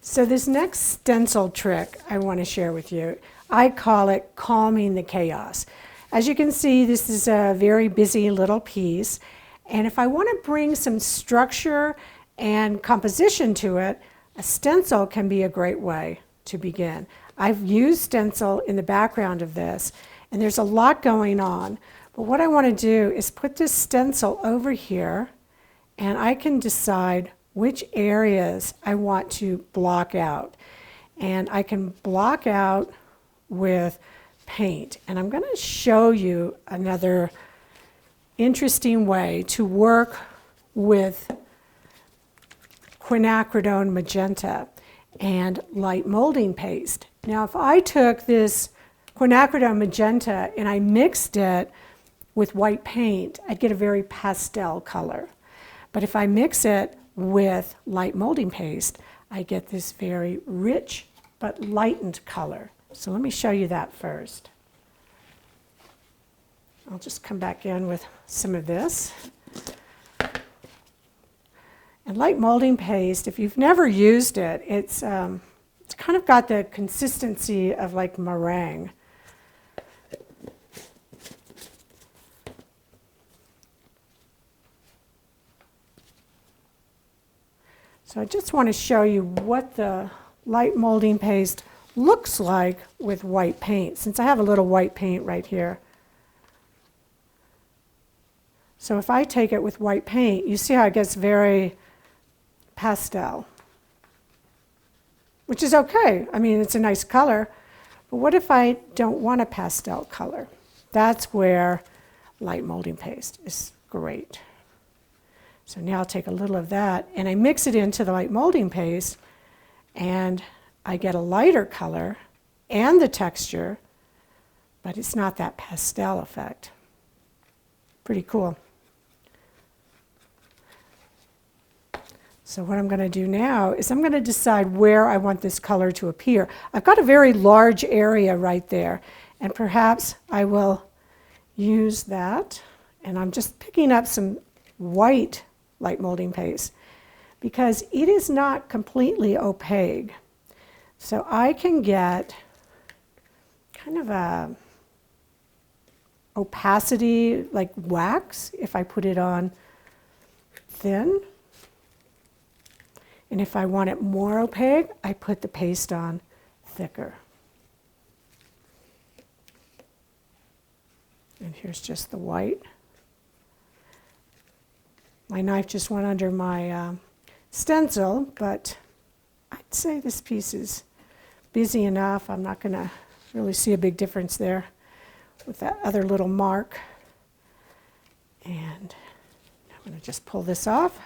So this next stencil trick I want to share with you, I call it calming the chaos. As you can see, this is a very busy little piece, and if I want to bring some structure and composition to it, a stencil can be a great way to begin. I've used stencil in the background of this, and there's a lot going on, but what I want to do is put this stencil over here, and I can decide which areas I want to block out. And I can block out with paint. And I'm going to show you another interesting way to work with quinacridone magenta and light molding paste. Now, if I took this quinacridone magenta and I mixed it with white paint, I'd get a very pastel color. But if I mix it with light molding paste, I get this very rich but lightened color. So let me show you that first. I'll just come back in with some of this. And light molding paste, if you've never used it, it's kind of got the consistency of like meringue. So I just want to show you what the light molding paste looks like with white paint, since I have a little white paint right here. So if I take it with white paint, you see how it gets very pastel, which is okay. I mean, it's a nice color. But what if I don't want a pastel color? That's where light molding paste is great. So now I'll take a little of that and I mix it into the light molding paste, and I get a lighter color and the texture, but it's not that pastel effect. Pretty cool. So what I'm going to do now is I'm going to decide where I want this color to appear. I've got a very large area right there, and perhaps I will use that. And I'm just picking up some white light molding paste because it is not completely opaque. So I can get kind of a opacity like wax if I put it on thin. And if I want it more opaque, I put the paste on thicker. And here's just the white. My knife just went under my stencil, but I'd say this piece is busy enough. I'm not going to really see a big difference there with that other little mark. And I'm going to just pull this off.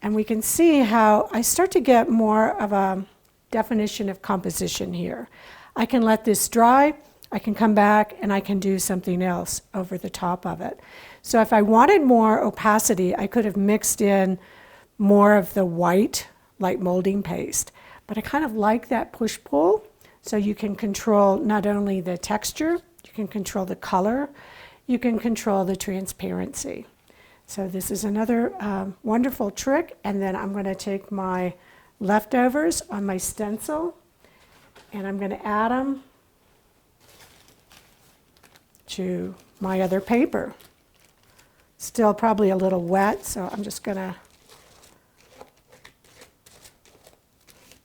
And we can see how I start to get more of a definition of composition here. I can let this dry, I can come back and I can do something else over the top of it. So if I wanted more opacity, I could have mixed in more of the white light molding paste. But I kind of like that push-pull, so you can control not only the texture, you can control the color, you can control the transparency. So this is another wonderful trick, and then I'm going to take my leftovers on my stencil and I'm going to add them to my other paper. Still probably a little wet, so I'm just going to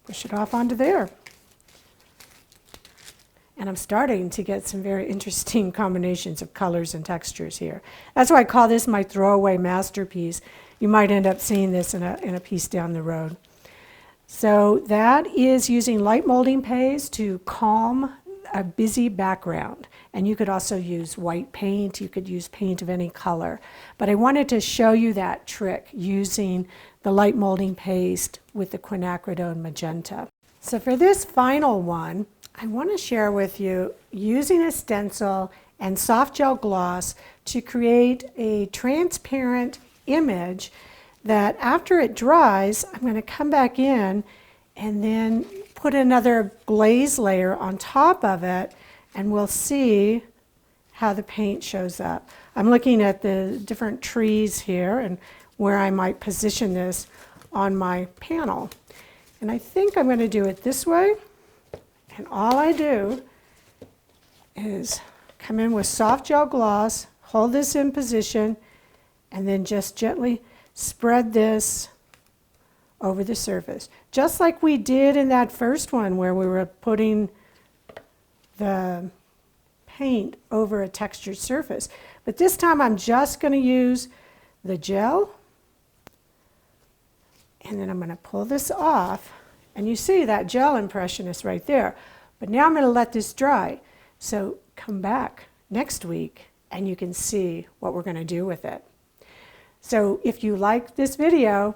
push it off onto there. And I'm starting to get some very interesting combinations of colors and textures here. That's why I call this my throwaway masterpiece. You might end up seeing this in a piece down the road. So that is using light molding paste to calm a busy background. And you could also use white paint. You could use paint of any color. But I wanted to show you that trick using the light molding paste with the quinacridone magenta. So for this final one, I want to share with you using a stencil and soft gel gloss to create a transparent image that after it dries, I'm going to come back in and then put another glaze layer on top of it, and we'll see how the paint shows up. I'm looking at the different trees here and where I might position this on my panel. And I think I'm going to do it this way. And all I do is come in with soft gel gloss, hold this in position, and then just gently spread this over the surface. Just like we did in that first one where we were putting the paint over a textured surface. But this time I'm just going to use the gel, and then I'm going to pull this off, and you see that gel impression is right there. But now I'm going to let this dry. So come back next week and you can see what we're going to do with it. So if you like this video,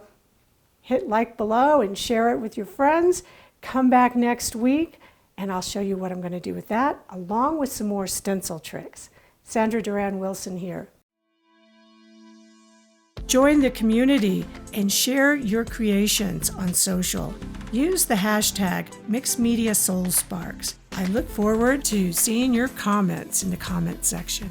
hit like below and share it with your friends. Come back next week and I'll show you what I'm going to do with that, along with some more stencil tricks. Sandra Duran Wilson here. Join the community and share your creations on social. Use the hashtag MixedMediaSoulSparks. I look forward to seeing your comments in the comment section.